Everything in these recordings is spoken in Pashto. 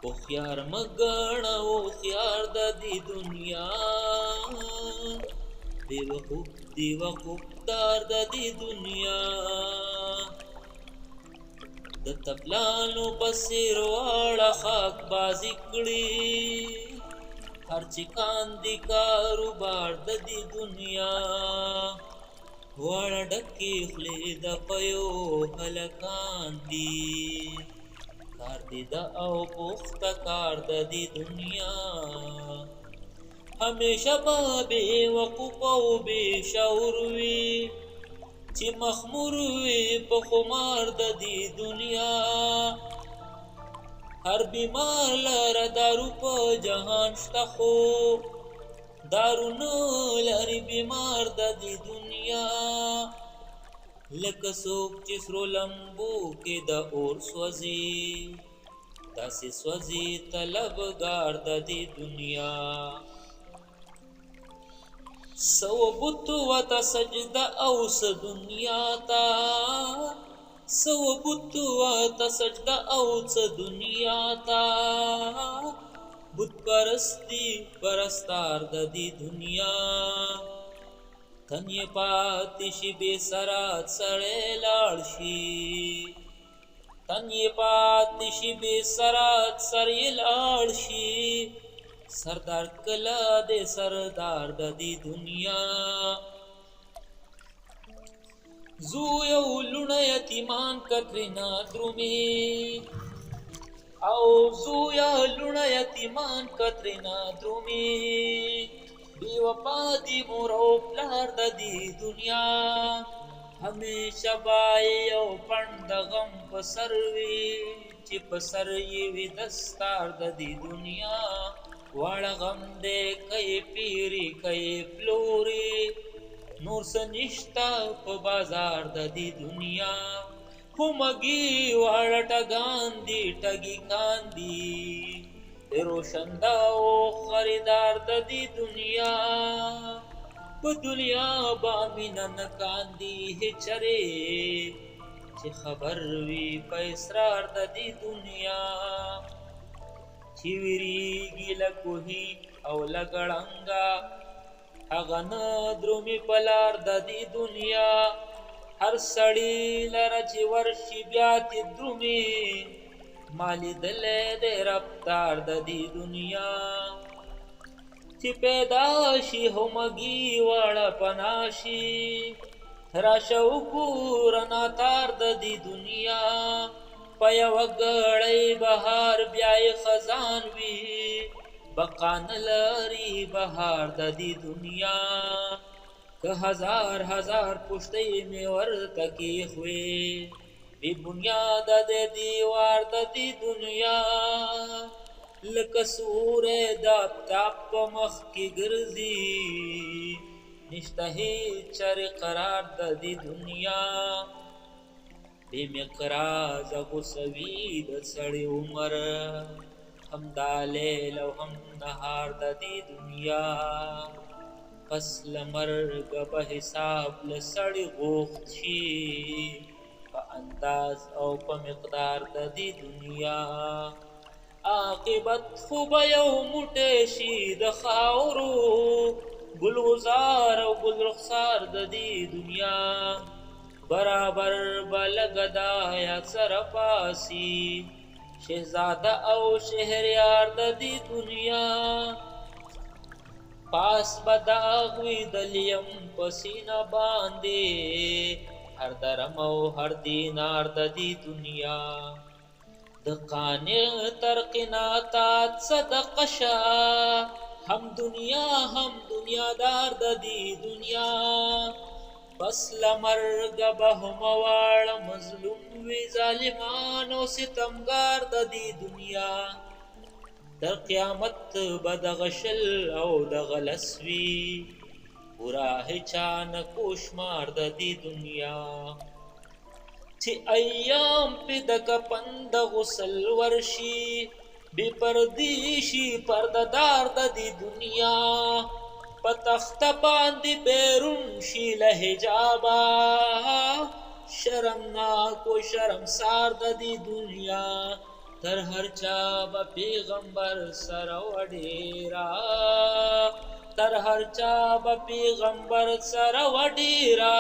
होशियार मगण होशियार د دې دنیا बेवकूफ دی وقوف دار د دې دنیا د تپلانو پسیر واړه خاک بازی کړي هر چې کاندي کاروبار د دې دنیا واړه ډکې خولې د پیو هلکان دي کار دې د او پوخته کار د دې دنیا همیشه به بې وقوف او بې شعور وي چې مخمور وي په خمار د دې دنیا هر بیمار لره دارو په جهان شته خو دارو نه لري بیمار د دې دنیا لکه څوک چې سرو لمبو کې د اور سوځي داسې سوځي طلبګار د دې دنیا سو بوتو وتا سجده اوس دنیا تا سو بوتو وتا سجده اوس دنیا تا بت پرستی پرستار د دې دنیا تن یې پاتې شي بې سرات سړی لاړ شي تن یې پاتې شي بې سرات سړی لاړ شي سردار کلا دے سردار د دې دنیا زو یو لونه یتیمان کترینا درومي او زو یا لونه یتیمان کترینا درومي بی وفا دی مور او پلار د دې دنیا همیشه بای او پند غم په سر وي چې په سر یې وي دستار د دې دنیا واړه غم دې کای پیری کای پلوري نور سنشتا په بازار د دې دنیا همګي واړه ټګان دي ټګي کاندي روشندا او خریدار د دې دنیا په دنیا باندې نه کاندي هچره چې خبر وي په اسرار د دې دنیا چې ویریږي لکوهي او لګړنګا هغه نه درومي پلار د دې دنیا هر سړی لره چې ورشي بیا تی درومي مالی دلې د رفتار د دې دنیا چې پیدا شي همګي واړه پناشي راشه وګوره ناتار د دې دنیا پیا وګړی بهار بیاي خزان وی بقان لري بهار د دې دنیا که هزار هزار پښتې می ورته کې خوې بی بنیاد د دیوار د دې دنیا لکه سورې د تاپ مخ کې ګرځي نشته هیڅ چر قرار د دې دنیا بے مقراز غسوی د سړی عمر هم دا لیل او هم نهار د دې دنیا پس لمرګ په حساب لسړی غوښت شي په انداز او په مقدار د دې دنیا عاقبت خو به یو موټی شي د خاورو ګلغزار او ګل رخسار د دې دنیا برابر بلګدا یا سر پاسی شهزاده او شهریار د دې دنیا پاس بداغوی دلیم پسینا باندې هر درم او هر دینار د دې دنیا د قانع تر قناعت صدقه شا هم دنیادار د دې دنیا بس لمرګ به مواړه مظلوم وی ظالمان او ستمګار د دې دنیا در قیامت به د غشل او د غلسوي پورا هچان کوشمار د دې دنیا چې ایام په د کپن د غسل ورشي بے پردی شي پرددار د دې دنیا پتخت باندې بیرون شي له حجابا شرمناک و شرمسار د دې دنیا تر هر چا به پیغمبر سره وډیرا تر هر چا به پیغمبر سره وډیرا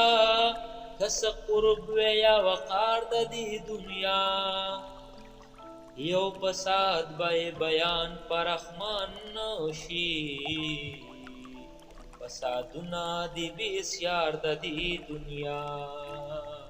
کس قرب یا وقار د دې دنیا یو فساد به بیان پر رحمان نشي فسادونه دی بسیار د دې دنیا